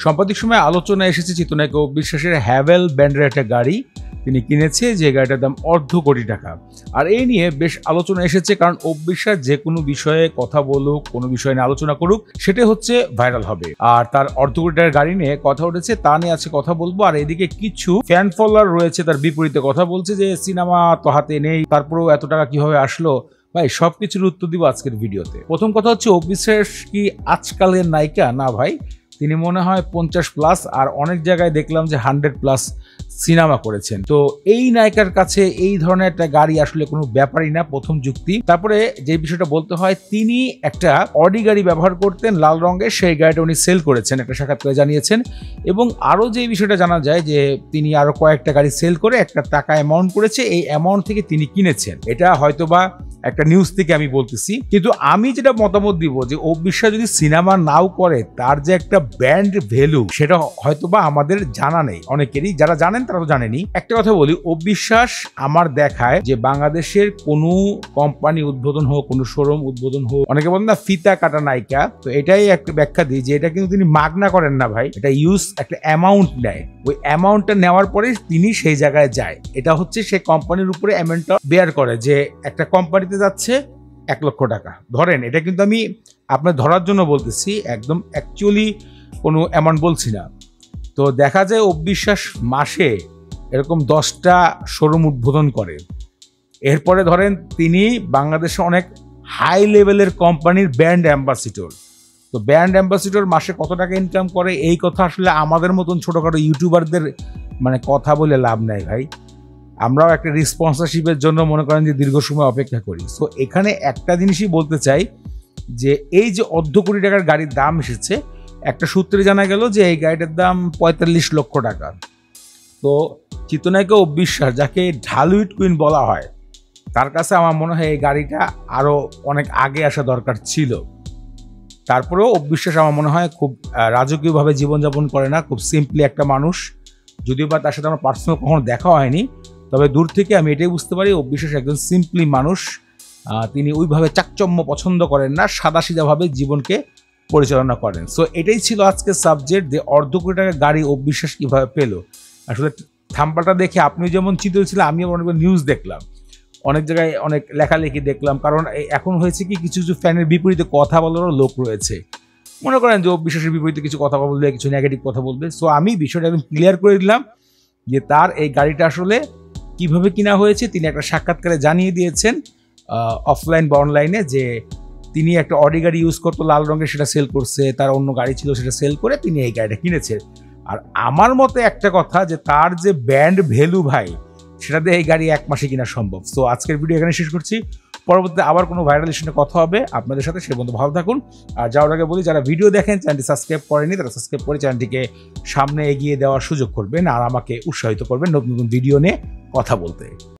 সাম্প্রতিক সময়ে আলোচনায় এসেছে চিত্রনায়ক অপু বিশ্বাসের হ্যাভেল ব্র্যান্ডের একটা গাড়ি তিনি কিনেছে, যে গাড়িটার দাম $1.5 কোটি টাকা। আর এই নিয়ে বেশ আলোচনা এসেছে, কারণ অপু বিশ্বাস যে কোনো বিষয়ে কথা বলুক, কোনো বিষয় নিয়ে আলোচনা করুক, সেটা হচ্ছে ভাইরাল হবে। আর তার $1.5 কোটি টাকার গাড়ি নিয়ে কথা উঠেছে, তা নিয়ে আজকে কথা বলবো। আর এদিকে কিছু ফ্যান ফলোয়ার রয়েছে তার বিপরীতে কথা বলছে যে সিনেমা তো হাতে নেই, তারপরেও এত টাকা কিভাবে আসলো। ভাই, সবকিছুর উত্তর দিব আজকের ভিডিওতে। প্রথম কথা হচ্ছে, অপু বিশ্বাস কি আজকালের নায়িকা? না ভাই, তিনি মনে হয় 50+, আর অনেক জায়গায় দেখলাম যে 100+ সিনেমা করেছেন। তো এই নায়িকার কাছে এই ধরনের একটা গাড়ি আসলে কোনো ব্যাপারই না, প্রথম যুক্তি। তারপরে যে বিষয়টা বলতে হয়, তিনি একটা অডি গাড়ি ব্যবহার করতেন লাল রঙের, সেই গাড়িটা উনি সেল করেছেন, একটা সাক্ষাৎকারে জানিয়েছেন। এবং আরও যে বিষয়টা জানা যায় যে তিনি আরো কয়েকটা গাড়ি সেল করে একটা টাকা অ্যামাউন্ট করেছে, এই অ্যামাউন্ট থেকে তিনি কিনেছেন। এটা হয়তোবা একটা নিউজ থেকে আমি বলতেছি, কিন্তু আমি যেটা মতামত দিব যে অপু বিশ্বাস যদি সিনেমা নাও করে, তার যে একটা ব্র্যান্ড ভ্যালু সেটা হয়তোবা আমাদের জানা নেই, অনেকেরই। যারা জানেন তারা তো জানেনি। একটা কথা বলি, অপু বিশ্বাস আমার দেখায় যে বাংলাদেশের কোনো কোম্পানি উদ্বোধন হোক, কোনো শোরুম উদ্বোধন হোক, অনেকে বলেন না ফিতা কাটা নায়িকা, তো এটাই একটা ব্যাখ্যা দিই যে এটা কিন্তু তিনি মাগনা করেন না ভাই, এটা একটা অ্যামাউন্ট নেয়, ওই অ্যামাউন্টটা নেওয়ার পরে তিনি সেই জায়গায় যায়। এটা হচ্ছে সে কোম্পানির উপরে অ্যামাউন্টটা বেয়ার করে, যে একটা কোম্পানিতে যাচ্ছে $1 লক্ষ টাকা ধরেন। এটা কিন্তু আমি আপনার ধরার জন্য বলতেছি, একদম অ্যাকচুয়ালি কোনো অ্যামাউন্ট বলছি না। তো দেখা যায় অপু বিশ্বাস মাসে এরকম 10টা শোরুম উদ্বোধন করে। এরপরে ধরেন তিনি বাংলাদেশে অনেক হাই লেভেলের কোম্পানির ব্র্যান্ড অ্যাম্বাসিডর। তো ব্র্যান্ড অ্যাম্বাসিডর মাসে কত টাকা ইনকাম করে, এই কথা আসলে আমাদের মতন ছোটোখাটো ইউটিউবারদের কথা বলে লাভ নাই ভাই। আমরাও একটা রেসপন্সরশিপের জন্য মনে করেন যে দীর্ঘ সময় অপেক্ষা করি। সো এখানে একটা জিনিসই বলতে চাই যে এই যে $1.5 কোটি টাকার গাড়ির দাম এসেছে, একটা সূত্রে জানা গেল যে এই গাড়িটার দাম 45 লক্ষ টাকা। তো চিত্রনায়িকা অপু বিশ্বাস, যাকে ঢালিউড কুইন বলা হয়, তার কাছে আমার মনে হয় এই গাড়িটা আরও অনেক আগে আসা দরকার ছিল। তারপরেও অপু বিশ্বাস আমার মনে হয় খুব রাজকীয়ভাবে জীবনযাপন করে না, খুব সিম্পলি একটা মানুষ। যদিও বা তার সাথে আমার পার্সোনাল কখনো দেখা হয়নি, তবে দূর থেকে আমি এটাই বুঝতে পারি অপু বিশ্বাস একজন সিম্পলি মানুষ। তিনি ওইভাবে চাকচম্য পছন্দ করেন না, সাদাসিধাভাবে জীবনকে পরিচালনা করেন। সো এটাই ছিল আজকের সাবজেক্ট, যে $1.5 কোটি টাকার গাড়ি অপু বিশ্বাস কীভাবে পেল। আসলে থাম্বনেলটা দেখে আপনি যেমন চিন্তিত ছিলেন, আমিও অনেক নিউজ দেখলাম, অনেক জায়গায় অনেক লেখালেখি দেখলাম। কারণ এখন হয়েছে কি, কিছু কিছু ফ্যানের বিপরীতে কথা বলারও লোক রয়েছে। মনে করেন যে অপু বিশ্বাসের বিপরীতে কিছু কথা বলবে, কিছু নেগেটিভ কথা বলবে। সো আমি বিষয়টা একদম ক্লিয়ার করে দিলাম যে তার এই গাড়িটা আসলে কিভাবে কিনা হয়েছে। তিনি একটা সাক্ষাৎকারে জানিয়ে দিয়েছেন অফলাইন বা অনলাইনে, যে তিনি একটা অডি গাড়ি ইউজ করতো লাল রঙের, সেটা সেল করছে, তার অন্য গাড়ি ছিল সেটা সেল করে তিনি এই গাড়িটা কিনেছে। আর আমার মতে একটা কথা, যে তার যে ব্র্যান্ড ভ্যালু ভাই, সেটা দিয়ে এই গাড়ি 1 মাসে কিনা সম্ভব। সো আজকের ভিডিও এখানে শেষ করছি, পরবর্তীতে আবার কোনো ভাইরাল ইস্যু নিয়ে কথা হবে আপনাদের সাথে। সে বন্ধু ভালো থাকুন। আর যাওয়ার আগে বলি, যারা ভিডিও দেখেন চ্যানেলটি সাবস্ক্রাইব করেনি, তারা সাবস্ক্রাইব করে চ্যানেলটিকে সামনে এগিয়ে দেওয়ার সুযোগ করবেন, আর আমাকে উৎসাহিত করবেন নতুন নতুন ভিডিও নিয়ে কথা বলতে।